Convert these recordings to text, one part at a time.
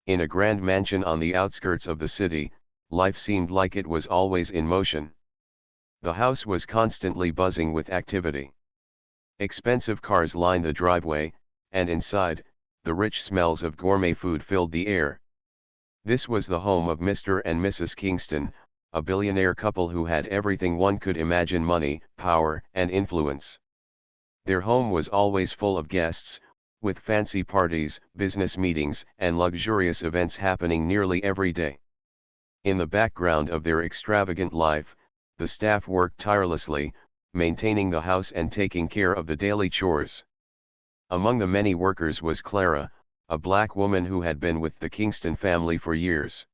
In a grand mansion on the outskirts of the city, life seemed like it was always in motion. The house was constantly buzzing with activity. Expensive cars lined the driveway, and inside, the rich smells of gourmet food filled the air. This was the home of Mr. and Mrs. Kingston, a billionaire couple who had everything one could imagine: money, power, and influence. Their home was always full of guests, with fancy parties, business meetings, and luxurious events happening nearly every day. In the background of their extravagant life, the staff worked tirelessly, maintaining the house and taking care of the daily chores. Among the many workers was Clara, a black woman who had been with the Kingston family for years.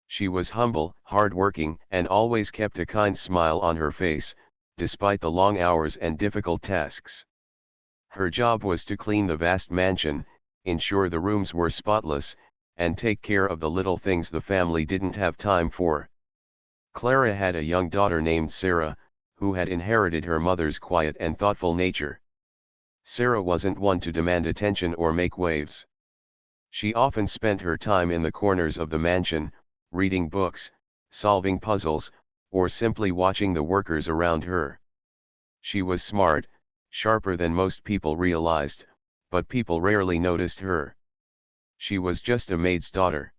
She was humble, hard-working, and always kept a kind smile on her face, despite the long hours and difficult tasks. Her job was to clean the vast mansion, ensure the rooms were spotless, and take care of the little things the family didn't have time for. Clara had a young daughter named Sarah, who had inherited her mother's quiet and thoughtful nature. Sarah wasn't one to demand attention or make waves. She often spent her time in the corners of the mansion, reading books, solving puzzles, or simply watching the workers around her. She was smart, sharper than most people realized, but people rarely noticed her. She was just a maid's daughter.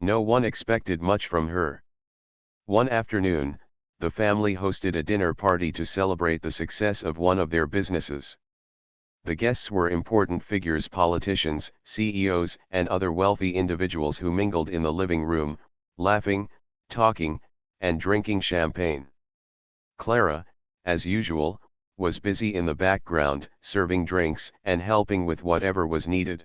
No one expected much from her. One afternoon, the family hosted a dinner party to celebrate the success of one of their businesses. The guests were important figures: politicians, CEOs, and other wealthy individuals who mingled in the living room, laughing, talking, and drinking champagne. Clara, as usual, was busy in the background, serving drinks and helping with whatever was needed.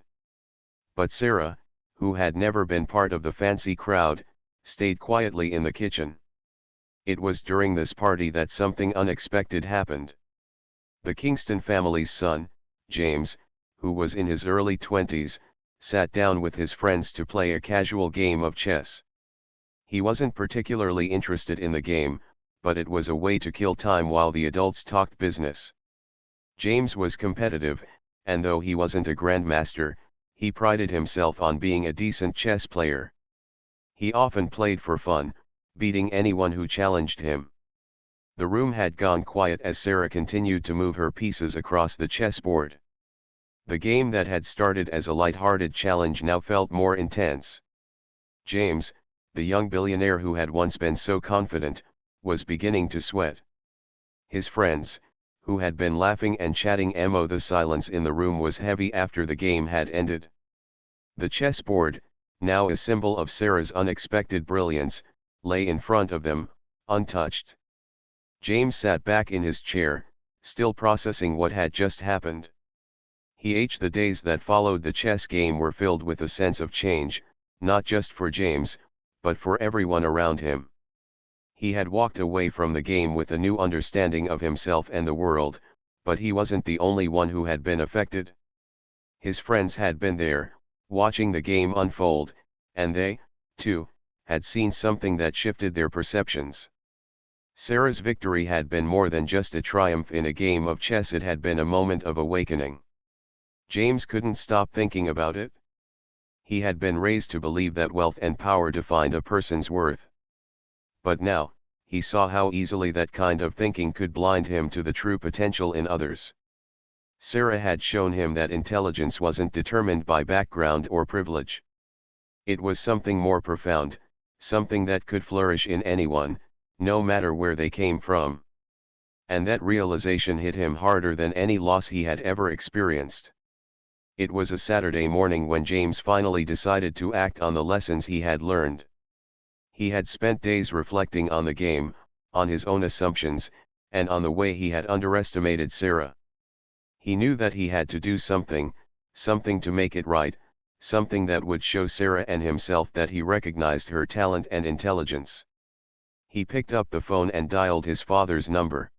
But Sarah, who had never been part of the fancy crowd, stayed quietly in the kitchen. It was during this party that something unexpected happened. The Kingston family's son, James, who was in his early 20s, sat down with his friends to play a casual game of chess. He wasn't particularly interested in the game, but it was a way to kill time while the adults talked business. James was competitive, and though he wasn't a grandmaster, he prided himself on being a decent chess player. He often played for fun, beating anyone who challenged him. The room had gone quiet as Sarah continued to move her pieces across the chessboard. The game that had started as a light-hearted challenge now felt more intense. James, the young billionaire who had once been so confident, was beginning to sweat. His friends, who had been laughing and chatting, the silence in the room was heavy after the game had ended. The chessboard, now a symbol of Sarah's unexpected brilliance, lay in front of them, untouched. James sat back in his chair, still processing what had just happened. The days that followed the chess game were filled with a sense of change, not just for James, but for everyone around him. He had walked away from the game with a new understanding of himself and the world, but he wasn't the only one who had been affected. His friends had been there, watching the game unfold, and they, too, had seen something that shifted their perceptions. Sarah's victory had been more than just a triumph in a game of chess, it had been a moment of awakening. James couldn't stop thinking about it. He had been raised to believe that wealth and power defined a person's worth. But now, he saw how easily that kind of thinking could blind him to the true potential in others. Sarah had shown him that intelligence wasn't determined by background or privilege. It was something more profound, something that could flourish in anyone, no matter where they came from. And that realization hit him harder than any loss he had ever experienced. It was a Saturday morning when James finally decided to act on the lessons he had learned. He had spent days reflecting on the game, on his own assumptions, and on the way he had underestimated Sarah. He knew that he had to do something to make it right, something that would show Sarah and himself that he recognized her talent and intelligence. He picked up the phone and dialed his father's number.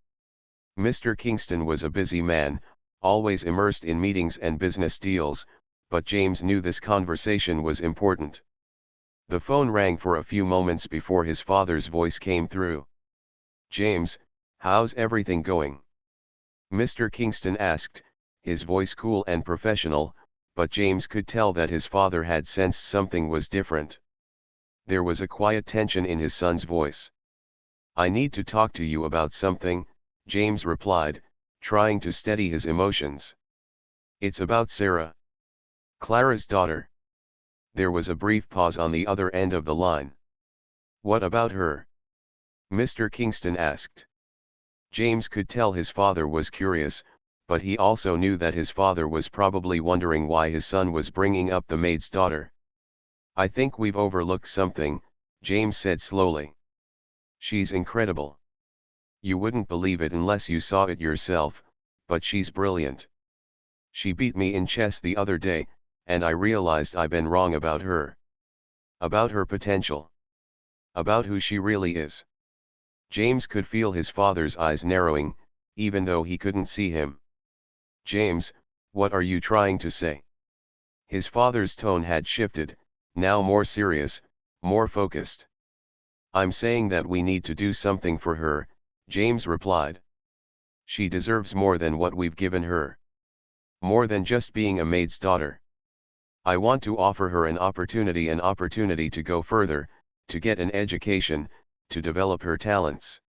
Mr. Kingston was a busy man, always immersed in meetings and business deals, but James knew this conversation was important. The phone rang for a few moments before his father's voice came through. "James, how's everything going?" Mr. Kingston asked, his voice cool and professional, but James could tell that his father had sensed something was different. There was a quiet tension in his son's voice. "I need to talk to you about something," James replied, trying to steady his emotions. "It's about Sarah. Clara's daughter." There was a brief pause on the other end of the line. "What about her?" Mr. Kingston asked. James could tell his father was curious, but he also knew that his father was probably wondering why his son was bringing up the maid's daughter. "I think we've overlooked something," James said slowly. "She's incredible. You wouldn't believe it unless you saw it yourself, but she's brilliant. She beat me in chess the other day, and I realized I've been wrong about her. About her potential. About who she really is." James could feel his father's eyes narrowing, even though he couldn't see him. "James, what are you trying to say?" His father's tone had shifted, now more serious, more focused. "I'm saying that we need to do something for her," James replied. "She deserves more than what we've given her. More than just being a maid's daughter. I want to offer her an opportunity to go further, to get an education, to develop her talents.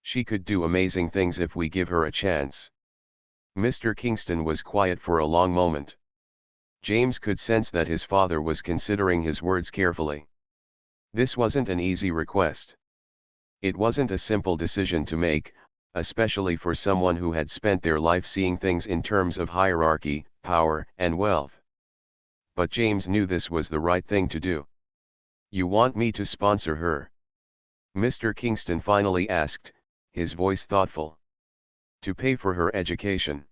She could do amazing things if we give her a chance." Mr. Kingston was quiet for a long moment. James could sense that his father was considering his words carefully. This wasn't an easy request. It wasn't a simple decision to make, especially for someone who had spent their life seeing things in terms of hierarchy, power, and wealth. But James knew this was the right thing to do. "You want me to sponsor her?" Mr. Kingston finally asked, his voice thoughtful. "To pay for her education?"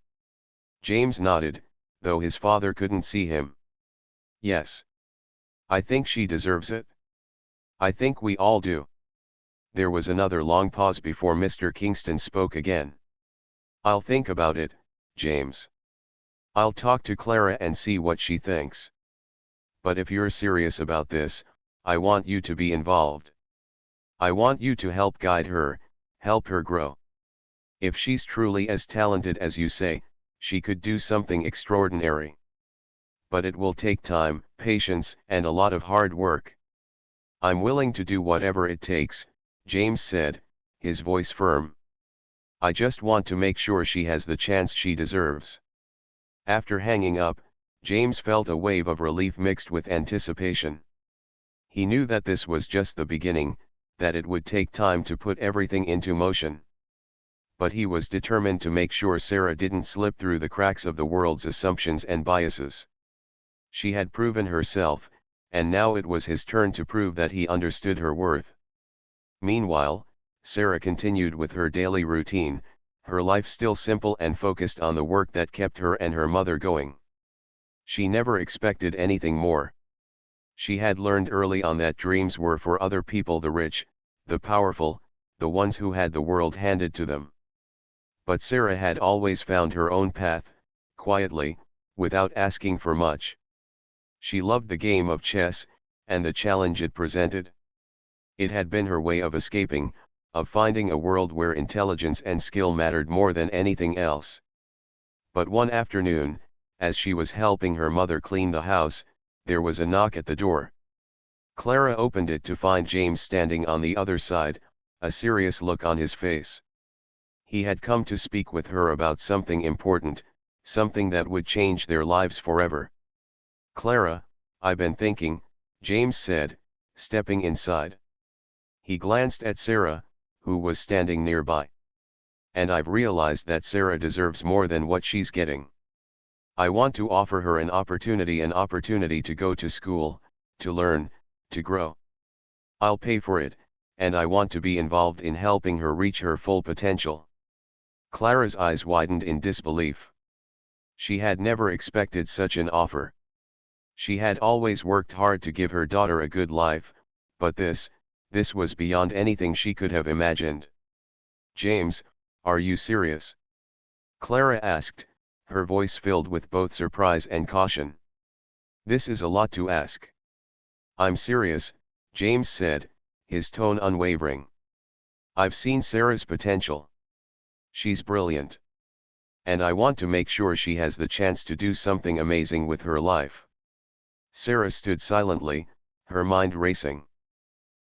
James nodded, though his father couldn't see him. "Yes. I think she deserves it. I think we all do." There was another long pause before Mr. Kingston spoke again. "I'll think about it, James. I'll talk to Clara and see what she thinks. But if you're serious about this, I want you to be involved. I want you to help guide her, help her grow. If she's truly as talented as you say, she could do something extraordinary. But it will take time, patience, and a lot of hard work." "I'm willing to do whatever it takes," James said, his voice firm. "I just want to make sure she has the chance she deserves." After hanging up, James felt a wave of relief mixed with anticipation. He knew that this was just the beginning, that it would take time to put everything into motion. But he was determined to make sure Sarah didn't slip through the cracks of the world's assumptions and biases. She had proven herself, and now it was his turn to prove that he understood her worth. Meanwhile, Sarah continued with her daily routine, her life still simple and focused on the work that kept her and her mother going. She never expected anything more. She had learned early on that dreams were for other people, the rich, the powerful, the ones who had the world handed to them. But Sarah had always found her own path, quietly, without asking for much. She loved the game of chess, and the challenge it presented. It had been her way of escaping, of finding a world where intelligence and skill mattered more than anything else. But one afternoon, as she was helping her mother clean the house, there was a knock at the door. Clara opened it to find James standing on the other side, a serious look on his face. He had come to speak with her about something important, something that would change their lives forever. "Clara, I've been thinking," James said, stepping inside. He glanced at Sarah, who was standing nearby. "And I've realized that Sarah deserves more than what she's getting. I want to offer her an opportunity to go to school, to learn, to grow. I'll pay for it, and I want to be involved in helping her reach her full potential." Clara's eyes widened in disbelief. She had never expected such an offer. She had always worked hard to give her daughter a good life, but this was beyond anything she could have imagined. "James, are you serious?" Clara asked, her voice filled with both surprise and caution. "This is a lot to ask." "I'm serious," James said, his tone unwavering. "I've seen Sarah's potential. She's brilliant. and I want to make sure she has the chance to do something amazing with her life." Sarah stood silently, her mind racing.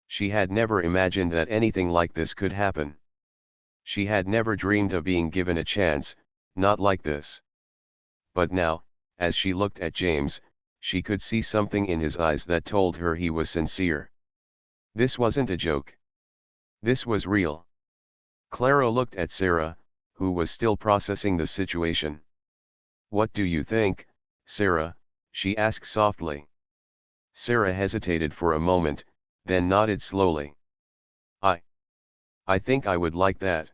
She had never imagined that anything like this could happen. She had never dreamed of being given a chance, not like this. But now, as she looked at James, she could see something in his eyes that told her he was sincere. This wasn't a joke. This was real. Clara looked at Sarah, who was still processing the situation. "What do you think, Sarah?" she asked softly. Sarah hesitated for a moment, then nodded slowly. I I think I would like that.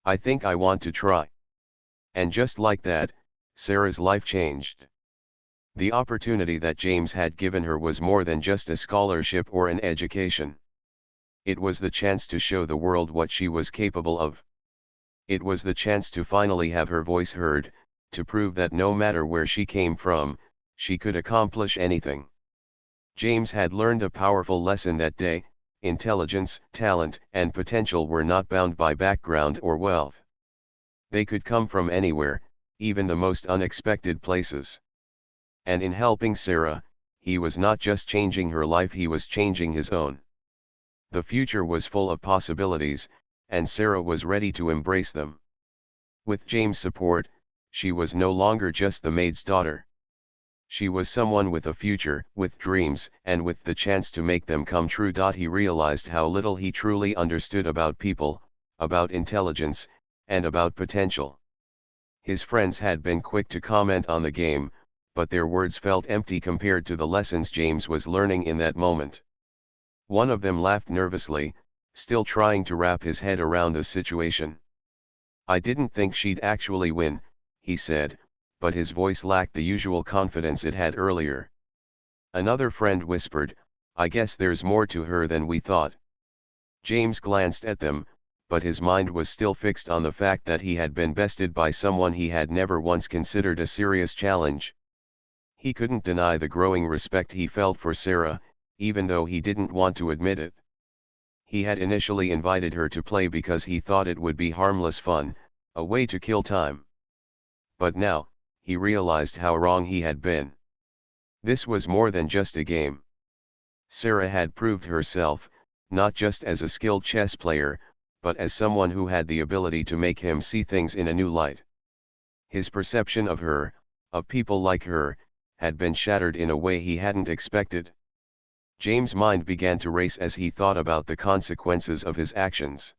I think I want to try." And just like that, Sarah's life changed. The opportunity that James had given her was more than just a scholarship or an education. It was the chance to show the world what she was capable of. It was the chance to finally have her voice heard, to prove that no matter where she came from, she could accomplish anything. James had learned a powerful lesson that day: intelligence, talent, and potential were not bound by background or wealth. They could come from anywhere, even the most unexpected places. And in helping Sarah, he was not just changing her life, he was changing his own. The future was full of possibilities, and Sarah was ready to embrace them. With James' support, she was no longer just the maid's daughter. She was someone with a future, with dreams, and with the chance to make them come true. He realized how little he truly understood about people, about intelligence, and about potential. His friends had been quick to comment on the game, but their words felt empty compared to the lessons James was learning in that moment. One of them laughed nervously, still trying to wrap his head around the situation. "I didn't think she'd actually win," he said, but his voice lacked the usual confidence it had earlier. Another friend whispered, "I guess there's more to her than we thought." James glanced at them, but his mind was still fixed on the fact that he had been bested by someone he had never once considered a serious challenge. He couldn't deny the growing respect he felt for Sarah, even though he didn't want to admit it. He had initially invited her to play because he thought it would be harmless fun, a way to kill time. But now, he realized how wrong he had been. This was more than just a game. Sarah had proved herself, not just as a skilled chess player, but as someone who had the ability to make him see things in a new light. His perception of her, of people like her, had been shattered in a way he hadn't expected. James' mind began to race as he thought about the consequences of his actions.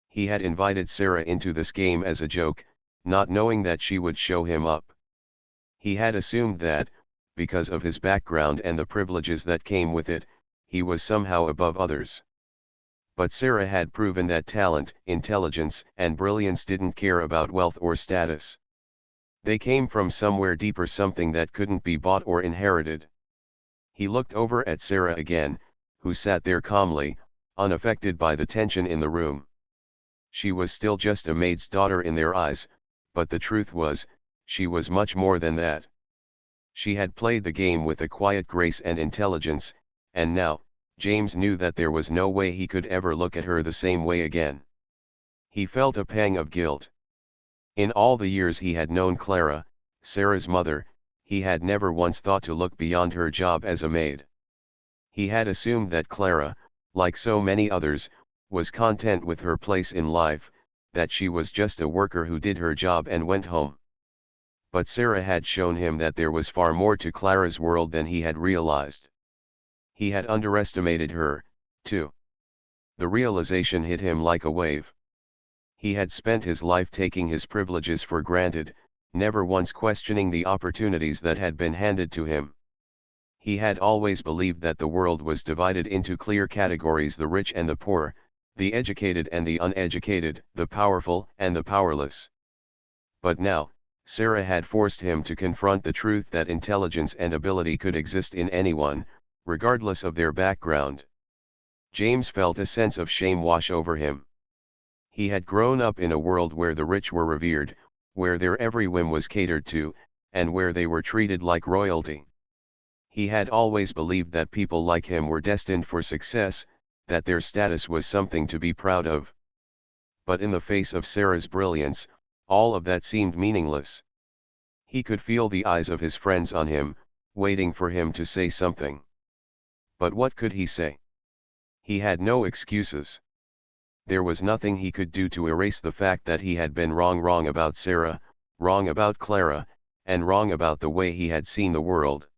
He had invited Sarah into this game as a joke, not knowing that she would show him up. He had assumed that, because of his background and the privileges that came with it, he was somehow above others. But Sarah had proven that talent, intelligence, and brilliance didn't care about wealth or status. They came from somewhere deeper, something that couldn't be bought or inherited. He looked over at Sarah again, who sat there calmly, unaffected by the tension in the room. She was still just a maid's daughter in their eyes, but the truth was, she was much more than that. She had played the game with a quiet grace and intelligence, and now, James knew that there was no way he could ever look at her the same way again. He felt a pang of guilt. In all the years he had known Clara, Sarah's mother, he had never once thought to look beyond her job as a maid. He had assumed that Clara, like so many others, was content with her place in life, that she was just a worker who did her job and went home. But Sarah had shown him that there was far more to Clara's world than he had realized. He had underestimated her, too. The realization hit him like a wave. He had spent his life taking his privileges for granted, never once questioning the opportunities that had been handed to him. He had always believed that the world was divided into clear categories: the rich and the poor, the educated and the uneducated, the powerful and the powerless. But now, Sarah had forced him to confront the truth that intelligence and ability could exist in anyone, regardless of their background. James felt a sense of shame wash over him. He had grown up in a world where the rich were revered, where their every whim was catered to, and where they were treated like royalty. He had always believed that people like him were destined for success, that their status was something to be proud of. But in the face of Sarah's brilliance, All of that seemed meaningless. He could feel the eyes of his friends on him, waiting for him to say something. But what could he say? He had no excuses. There was nothing he could do to erase the fact that he had been wrong about Sarah, wrong about Clara, and wrong about the way he had seen the world.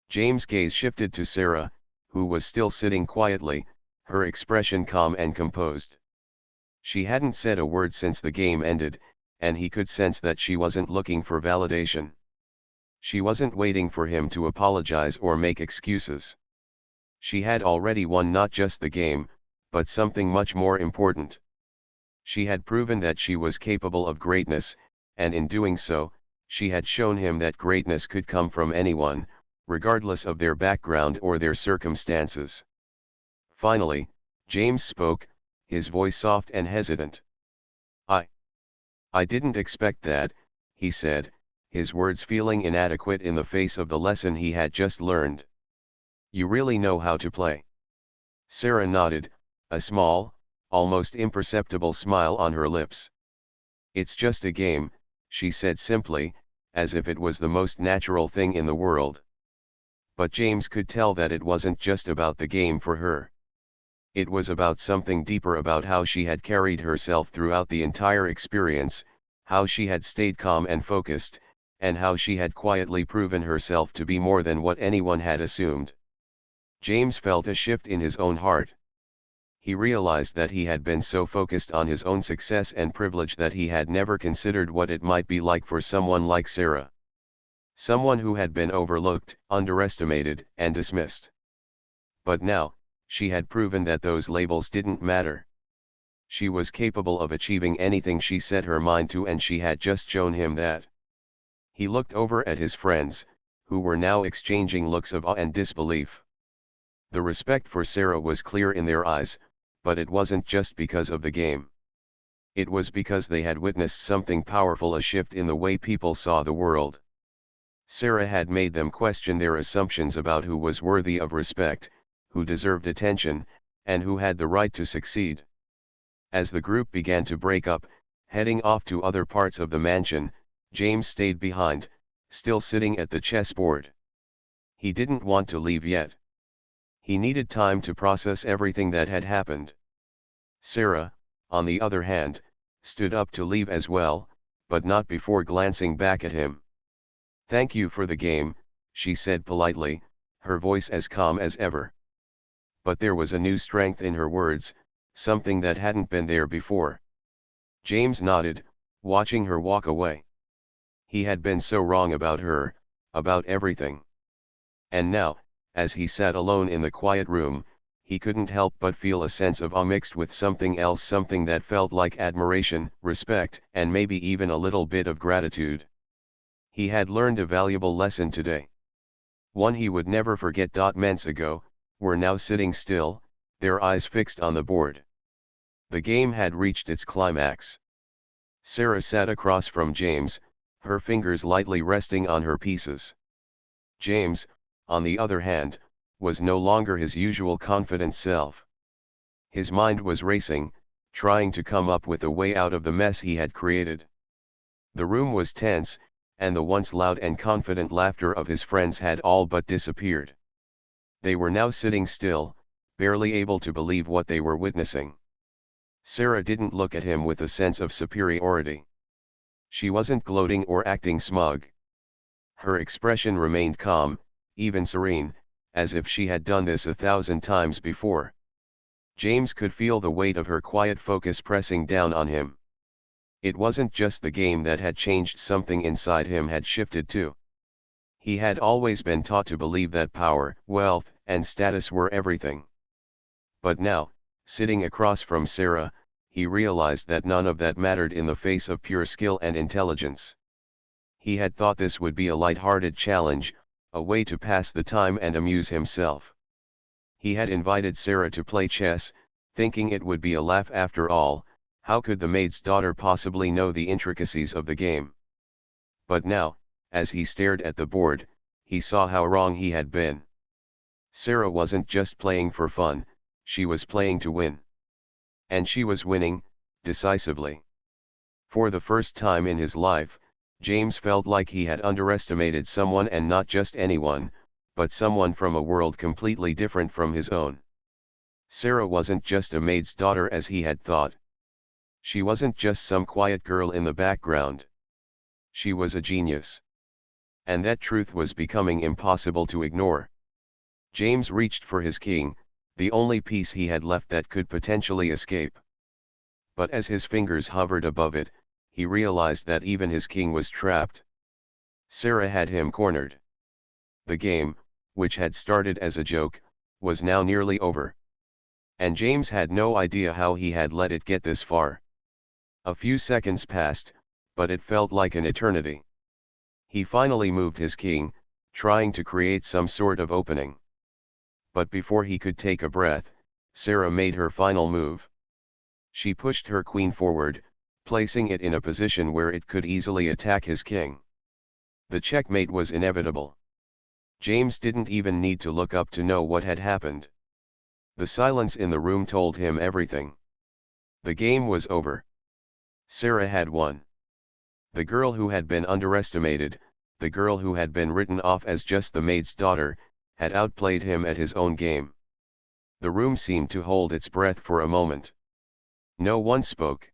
James' gaze shifted to Sarah, who was still sitting quietly, her expression calm and composed. She hadn't said a word since the game ended, and he could sense that she wasn't looking for validation. She wasn't waiting for him to apologize or make excuses. She had already won not just the game, but something much more important. She had proven that she was capable of greatness, and in doing so, she had shown him that greatness could come from anyone, regardless of their background or their circumstances. Finally, James spoke, his voice soft and hesitant. I didn't expect that, he said, his words feeling inadequate in the face of the lesson he had just learned. You really know how to play? Sarah nodded, a small, almost imperceptible smile on her lips. It's just a game, she said simply, as if it was the most natural thing in the world. But James could tell that it wasn't just about the game for her. It was about something deeper, about how she had carried herself throughout the entire experience, how she had stayed calm and focused, and how she had quietly proven herself to be more than what anyone had assumed. James felt a shift in his own heart. He realized that he had been so focused on his own success and privilege that he had never considered what it might be like for someone like Sarah. Someone who had been overlooked, underestimated, and dismissed. But now, she had proven that those labels didn't matter. She was capable of achieving anything she set her mind to, and she had just shown him that. He looked over at his friends, who were now exchanging looks of awe and disbelief. The respect for Sarah was clear in their eyes, but it wasn't just because of the game. It was because they had witnessed something powerful, a shift in the way people saw the world. Sarah had made them question their assumptions about who was worthy of respect, who deserved attention, and who had the right to succeed. As the group began to break up, heading off to other parts of the mansion, James stayed behind, still sitting at the chessboard. He didn't want to leave yet. He needed time to process everything that had happened. Sarah, on the other hand, stood up to leave as well, but not before glancing back at him. "Thank you for the game," she said politely, her voice as calm as ever. But there was a new strength in her words, something that hadn't been there before. James nodded, watching her walk away. He had been so wrong about her, about everything. And now, as he sat alone in the quiet room, he couldn't help but feel a sense of awe mixed with something else, something that felt like admiration, respect, and maybe even a little bit of gratitude. He had learned a valuable lesson today. One he would never forget. Months ago, were now sitting still, their eyes fixed on the board. The game had reached its climax. Sarah sat across from James, her fingers lightly resting on her pieces. James, on the other hand, was no longer his usual confident self. His mind was racing, trying to come up with a way out of the mess he had created. The room was tense, and the once loud and confident laughter of his friends had all but disappeared. They were now sitting still, barely able to believe what they were witnessing. Sarah didn't look at him with a sense of superiority. She wasn't gloating or acting smug. Her expression remained calm, even serene, as if she had done this 1,000 times before. James could feel the weight of her quiet focus pressing down on him. It wasn't just the game that had changed, something inside him had shifted too. He had always been taught to believe that power, wealth, and status were everything. But now, sitting across from Sarah, he realized that none of that mattered in the face of pure skill and intelligence. He had thought this would be a light-hearted challenge, a way to pass the time and amuse himself. He had invited Sarah to play chess, thinking it would be a laugh. After all, how could the maid's daughter possibly know the intricacies of the game? But now, as he stared at the board, he saw how wrong he had been. Sarah wasn't just playing for fun, she was playing to win. And she was winning, decisively. For the first time in his life, James felt like he had underestimated someone, and not just anyone, but someone from a world completely different from his own. Sarah wasn't just a maid's daughter as he had thought. She wasn't just some quiet girl in the background. She was a genius. And that truth was becoming impossible to ignore. James reached for his king, the only piece he had left that could potentially escape. But as his fingers hovered above it, he realized that even his king was trapped. Sarah had him cornered. The game, which had started as a joke, was now nearly over. And James had no idea how he had let it get this far. A few seconds passed, but it felt like an eternity. He finally moved his king, trying to create some sort of opening. But before he could take a breath, Sarah made her final move. She pushed her queen forward, placing it in a position where it could easily attack his king. The checkmate was inevitable. James didn't even need to look up to know what had happened. The silence in the room told him everything. The game was over. Sarah had won. The girl who had been underestimated, the girl who had been written off as just the maid's daughter, had outplayed him at his own game. The room seemed to hold its breath for a moment. No one spoke.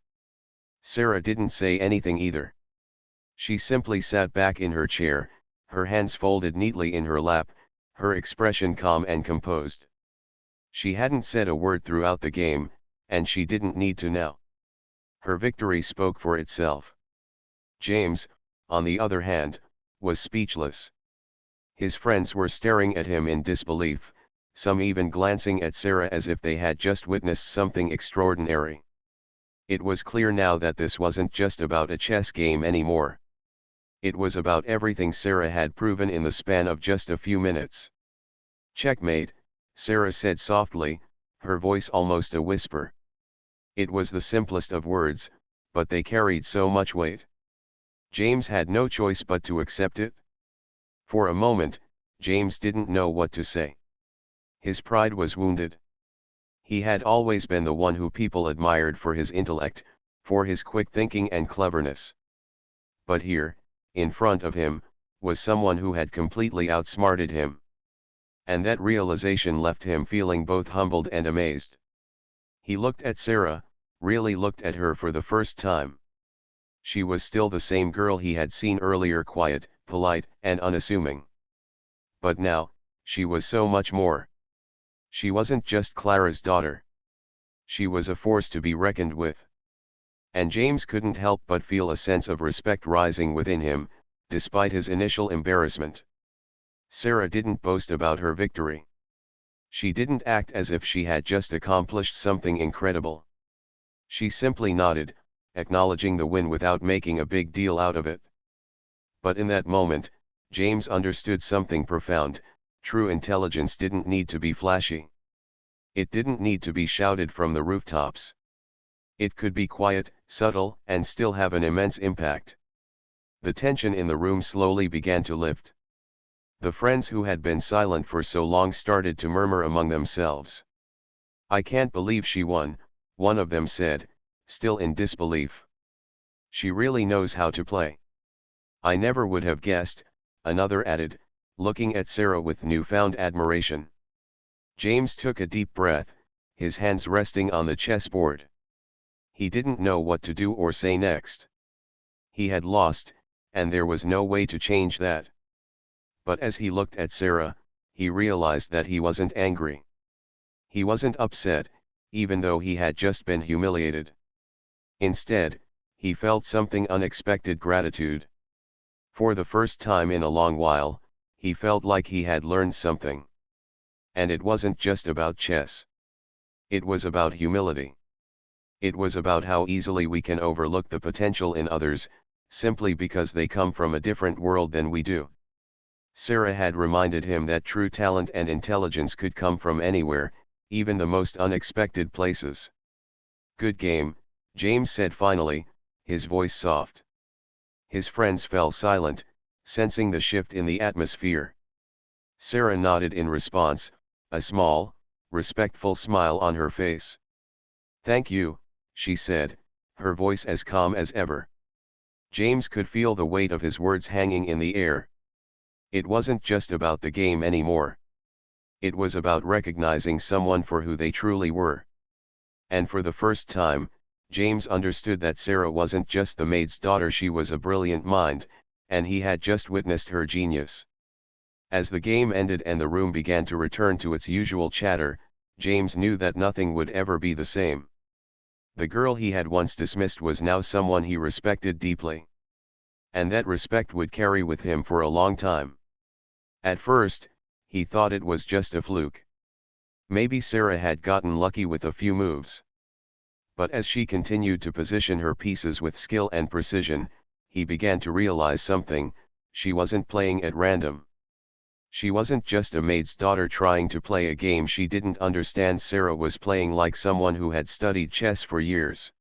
Sarah didn't say anything either. She simply sat back in her chair, her hands folded neatly in her lap, her expression calm and composed. She hadn't said a word throughout the game, and she didn't need to now. Her victory spoke for itself. James, on the other hand, was speechless. His friends were staring at him in disbelief, some even glancing at Sarah as if they had just witnessed something extraordinary. It was clear now that this wasn't just about a chess game anymore. It was about everything Sarah had proven in the span of just a few minutes. "Checkmate," Sarah said softly, her voice almost a whisper. It was the simplest of words, but they carried so much weight. James had no choice but to accept it. For a moment, James didn't know what to say. His pride was wounded. He had always been the one who people admired for his intellect, for his quick thinking and cleverness. But here, in front of him, was someone who had completely outsmarted him. And that realization left him feeling both humbled and amazed. He looked at Sarah, really looked at her for the first time. She was still the same girl he had seen earlier, quiet, polite, and unassuming. But now, she was so much more. She wasn't just Clara's daughter. She was a force to be reckoned with. And James couldn't help but feel a sense of respect rising within him, despite his initial embarrassment. Sarah didn't boast about her victory. She didn't act as if she had just accomplished something incredible. She simply nodded, acknowledging the win without making a big deal out of it. But in that moment, James understood something profound. True intelligence didn't need to be flashy. It didn't need to be shouted from the rooftops. It could be quiet, subtle, and still have an immense impact. The tension in the room slowly began to lift. The friends who had been silent for so long started to murmur among themselves. "I can't believe she won," one of them said, still in disbelief. "She really knows how to play." "I never would have guessed," another added, looking at Sarah with newfound admiration. James took a deep breath, his hands resting on the chessboard. He didn't know what to do or say next. He had lost, and there was no way to change that. But as he looked at Sarah, he realized that he wasn't angry. He wasn't upset, even though he had just been humiliated. Instead, he felt something unexpected: gratitude. For the first time in a long while, he felt like he had learned something. And it wasn't just about chess. It was about humility. It was about how easily we can overlook the potential in others, simply because they come from a different world than we do. Sarah had reminded him that true talent and intelligence could come from anywhere, even the most unexpected places. "Good game," James said finally, his voice soft. His friends fell silent, sensing the shift in the atmosphere. Sarah nodded in response, a small, respectful smile on her face. "Thank you," she said, her voice as calm as ever. James could feel the weight of his words hanging in the air. It wasn't just about the game anymore. It was about recognizing someone for who they truly were. And for the first time, James understood that Sarah wasn't just the maid's daughter, she was a brilliant mind, and he had just witnessed her genius. As the game ended and the room began to return to its usual chatter, James knew that nothing would ever be the same. The girl he had once dismissed was now someone he respected deeply. And that respect would carry with him for a long time. At first, he thought it was just a fluke. Maybe Sarah had gotten lucky with a few moves. But as she continued to position her pieces with skill and precision, he began to realize something: she wasn't playing at random. She wasn't just a maid's daughter trying to play a game she didn't understand. Sarah was playing like someone who had studied chess for years.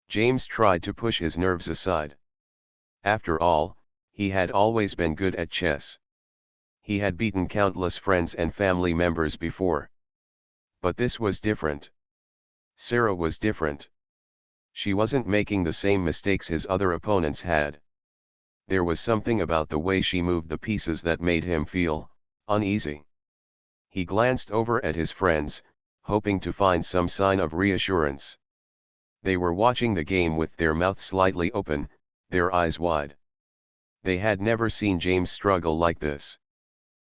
James tried to push his nerves aside. After all, he had always been good at chess. He had beaten countless friends and family members before. But this was different. Sarah was different. She wasn't making the same mistakes his other opponents had. There was something about the way she moved the pieces that made him feel uneasy. He glanced over at his friends, hoping to find some sign of reassurance. They were watching the game with their mouths slightly open, their eyes wide. They had never seen James struggle like this.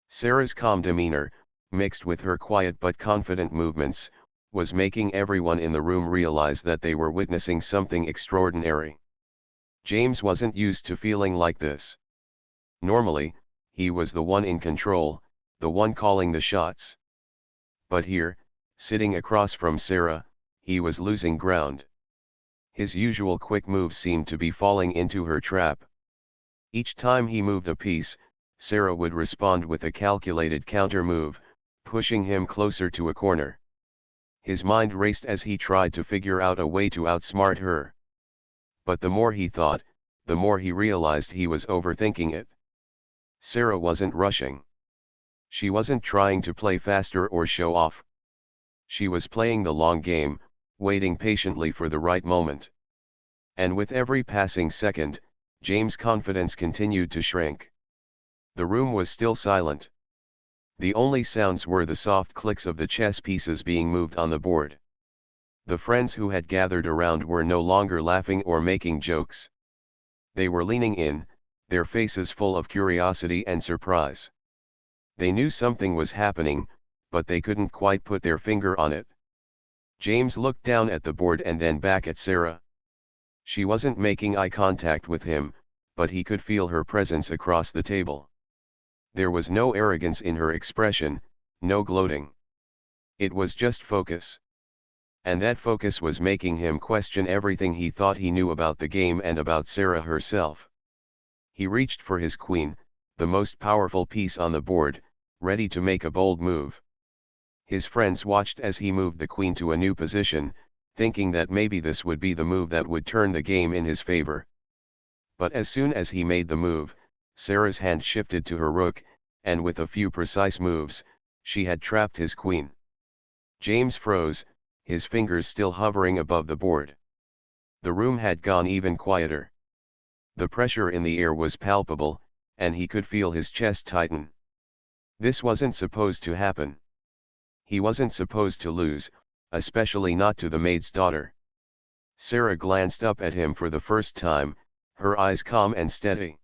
Sarah's calm demeanor, mixed with her quiet but confident movements, was making everyone in the room realize that they were witnessing something extraordinary. James wasn't used to feeling like this. Normally, he was the one in control, the one calling the shots. But here, sitting across from Sarah, he was losing ground. His usual quick moves seemed to be falling into her trap. Each time he moved a piece, Sarah would respond with a calculated counter move, pushing him closer to a corner. His mind raced as he tried to figure out a way to outsmart her. But the more he thought, the more he realized he was overthinking it. Sarah wasn't rushing. She wasn't trying to play faster or show off. She was playing the long game, waiting patiently for the right moment. And with every passing second, James' confidence continued to shrink. The room was still silent. The only sounds were the soft clicks of the chess pieces being moved on the board. The friends who had gathered around were no longer laughing or making jokes. They were leaning in, their faces full of curiosity and surprise. They knew something was happening, but they couldn't quite put their finger on it. James looked down at the board and then back at Sarah. She wasn't making eye contact with him, but he could feel her presence across the table. There was no arrogance in her expression, no gloating. It was just focus. And that focus was making him question everything he thought he knew about the game and about Sarah herself. He reached for his queen, the most powerful piece on the board, ready to make a bold move. His friends watched as he moved the queen to a new position, thinking that maybe this would be the move that would turn the game in his favor. But as soon as he made the move, Sarah's hand shifted to her rook, and with a few precise moves, she had trapped his queen. James froze, his fingers still hovering above the board. The room had gone even quieter. The pressure in the air was palpable, and he could feel his chest tighten. This wasn't supposed to happen. He wasn't supposed to lose, especially not to the maid's daughter. Sarah glanced up at him for the first time, her eyes calm and steady.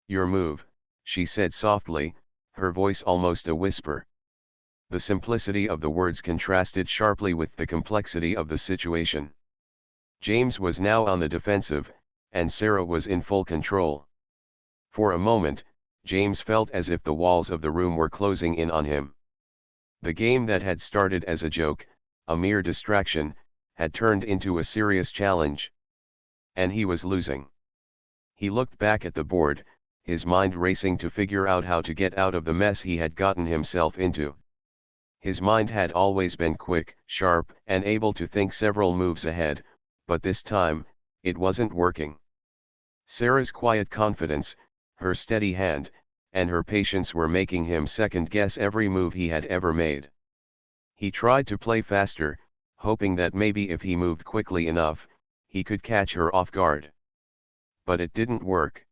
"Your move," she said softly, her voice almost a whisper. The simplicity of the words contrasted sharply with the complexity of the situation. James was now on the defensive, and Sarah was in full control. For a moment, James felt as if the walls of the room were closing in on him. The game that had started as a joke, a mere distraction, had turned into a serious challenge. And he was losing. He looked back at the board, his mind racing to figure out how to get out of the mess he had gotten himself into. His mind had always been quick, sharp, and able to think several moves ahead, but this time, it wasn't working. Sarah's quiet confidence, her steady hand, and her patience were making him second-guess every move he had ever made. He tried to play faster, hoping that maybe if he moved quickly enough, he could catch her off guard. But it didn't work.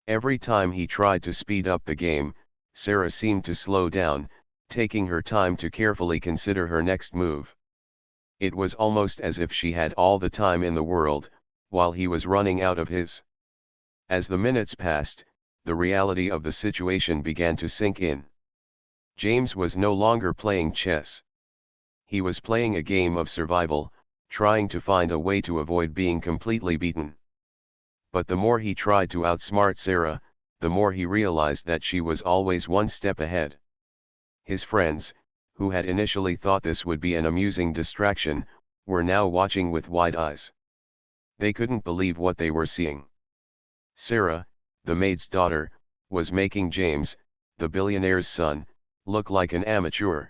Every time he tried to speed up the game, Sarah seemed to slow down, taking her time to carefully consider her next move. It was almost as if she had all the time in the world, while he was running out of his. As the minutes passed, the reality of the situation began to sink in. James was no longer playing chess. He was playing a game of survival, trying to find a way to avoid being completely beaten. But the more he tried to outsmart Sarah, the more he realized that she was always one step ahead. His friends, who had initially thought this would be an amusing distraction, were now watching with wide eyes. They couldn't believe what they were seeing. Sarah, the maid's daughter, was making James, the billionaire's son, look like an amateur.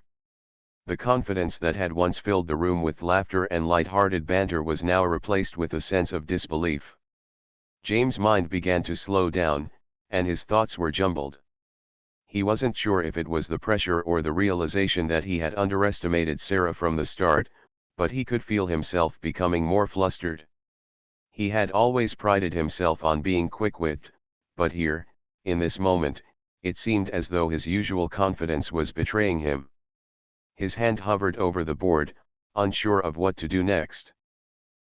The confidence that had once filled the room with laughter and light-hearted banter was now replaced with a sense of disbelief. James' mind began to slow down, and his thoughts were jumbled. He wasn't sure if it was the pressure or the realization that he had underestimated Sarah from the start, but he could feel himself becoming more flustered. He had always prided himself on being quick-witted, but here, in this moment, it seemed as though his usual confidence was betraying him. His hand hovered over the board, unsure of what to do next.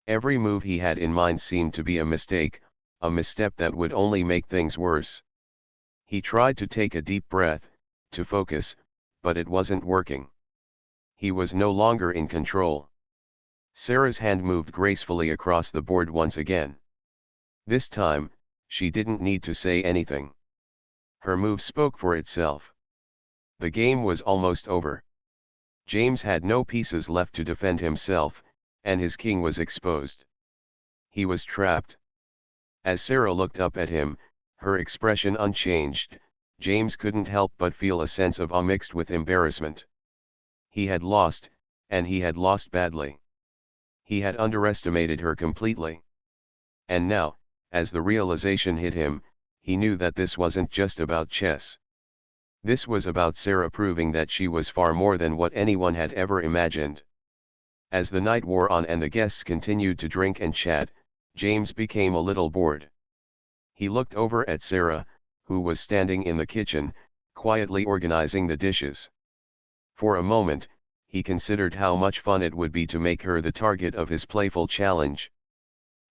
Every move he had in mind seemed to be a mistake, a misstep that would only make things worse. He tried to take a deep breath, to focus, but it wasn't working. He was no longer in control. Sarah's hand moved gracefully across the board once again. This time, she didn't need to say anything. Her move spoke for itself. The game was almost over. James had no pieces left to defend himself, and his king was exposed. He was trapped. As Sarah looked up at him, her expression unchanged, James couldn't help but feel a sense of awe mixed with embarrassment. He had lost, and he had lost badly. He had underestimated her completely. And now, as the realization hit him, he knew that this wasn't just about chess. This was about Sarah proving that she was far more than what anyone had ever imagined. As the night wore on and the guests continued to drink and chat, James became a little bored. He looked over at Sarah, who was standing in the kitchen, quietly organizing the dishes. For a moment, he considered how much fun it would be to make her the target of his playful challenge.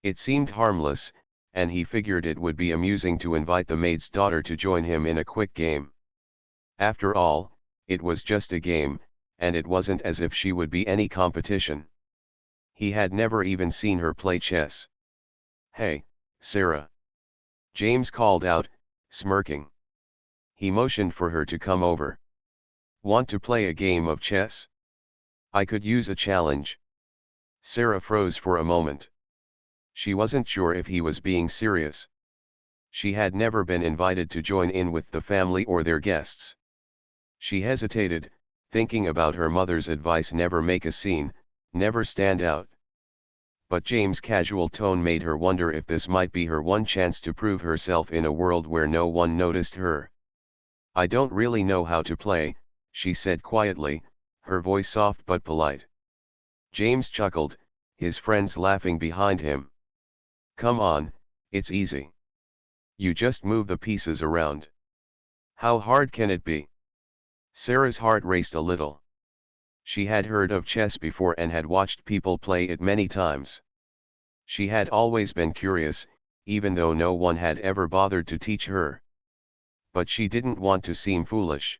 It seemed harmless, and he figured it would be amusing to invite the maid's daughter to join him in a quick game. After all, it was just a game, and it wasn't as if she would be any competition. He had never even seen her play chess. "Hey, Sarah," James called out, smirking. He motioned for her to come over. "Want to play a game of chess? I could use a challenge." Sarah froze for a moment. She wasn't sure if he was being serious. She had never been invited to join in with the family or their guests. She hesitated, thinking about her mother's advice: never make a scene, never stand out. But James' casual tone made her wonder if this might be her one chance to prove herself in a world where no one noticed her. "I don't really know how to play," she said quietly, her voice soft but polite. James chuckled, his friends laughing behind him. "Come on, it's easy. You just move the pieces around. How hard can it be?" Sarah's heart raced a little. She had heard of chess before and had watched people play it many times. She had always been curious, even though no one had ever bothered to teach her. But she didn't want to seem foolish.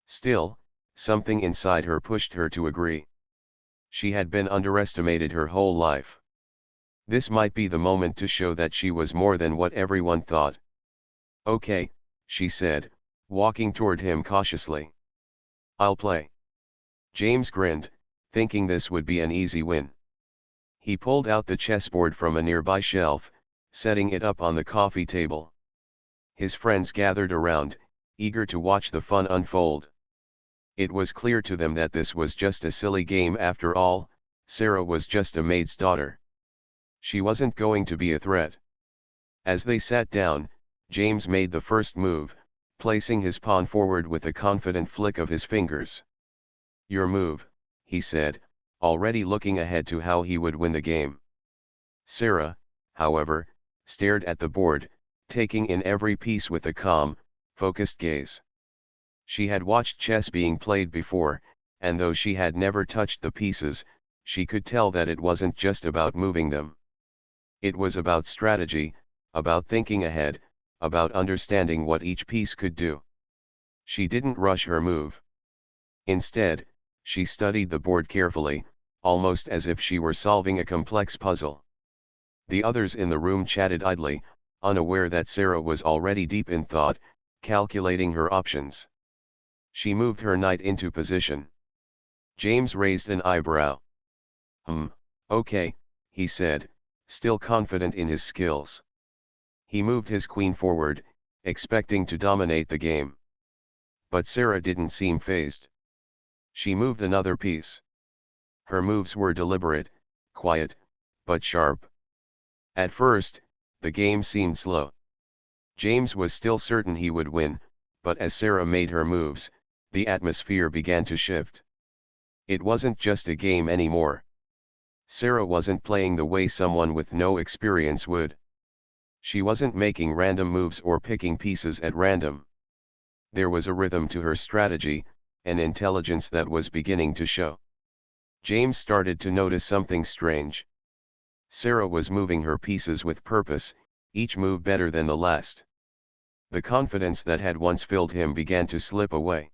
Still, something inside her pushed her to agree. She had been underestimated her whole life. This might be the moment to show that she was more than what everyone thought. "Okay," she said, walking toward him cautiously. "I'll play." James grinned, thinking this would be an easy win. He pulled out the chessboard from a nearby shelf, setting it up on the coffee table. His friends gathered around, eager to watch the fun unfold. It was clear to them that this was just a silly game after all. Sarah was just a maid's daughter. She wasn't going to be a threat. As they sat down, James made the first move, placing his pawn forward with a confident flick of his fingers. "Your move," he said, already looking ahead to how he would win the game. Sarah, however, stared at the board, taking in every piece with a calm, focused gaze. She had watched chess being played before, and though she had never touched the pieces, she could tell that it wasn't just about moving them. It was about strategy, about thinking ahead, about understanding what each piece could do. She didn't rush her move. Instead, she studied the board carefully, almost as if she were solving a complex puzzle. The others in the room chatted idly, unaware that Sarah was already deep in thought, calculating her options. She moved her knight into position. James raised an eyebrow. Okay, he said, still confident in his skills. He moved his queen forward, expecting to dominate the game. But Sarah didn't seem fazed. She moved another piece. Her moves were deliberate, quiet, but sharp. At first, the game seemed slow. James was still certain he would win, but as Sarah made her moves, the atmosphere began to shift. It wasn't just a game anymore. Sarah wasn't playing the way someone with no experience would. She wasn't making random moves or picking pieces at random. There was a rhythm to her strategy, an intelligence that was beginning to show. James started to notice something strange. Sarah was moving her pieces with purpose, each move better than the last. The confidence that had once filled him began to slip away.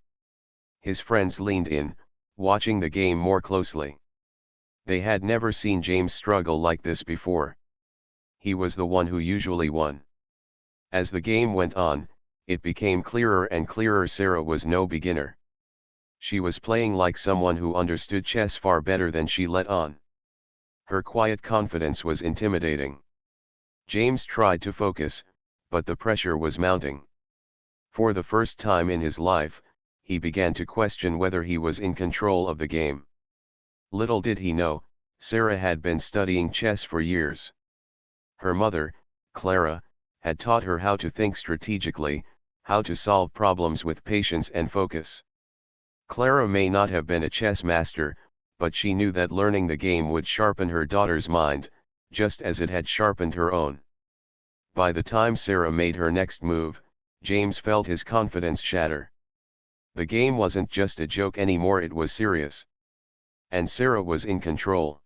His friends leaned in, watching the game more closely. They had never seen James struggle like this before. He was the one who usually won. As the game went on, it became clearer and clearer Sarah was no beginner. She was playing like someone who understood chess far better than she let on. Her quiet confidence was intimidating. James tried to focus, but the pressure was mounting. For the first time in his life, he began to question whether he was in control of the game. Little did he know, Sarah had been studying chess for years. Her mother, Clara, had taught her how to think strategically, how to solve problems with patience and focus. Clara may not have been a chess master, but she knew that learning the game would sharpen her daughter's mind, just as it had sharpened her own. By the time Sarah made her next move, James felt his confidence shatter. The game wasn't just a joke anymore, it was serious. And Sarah was in control.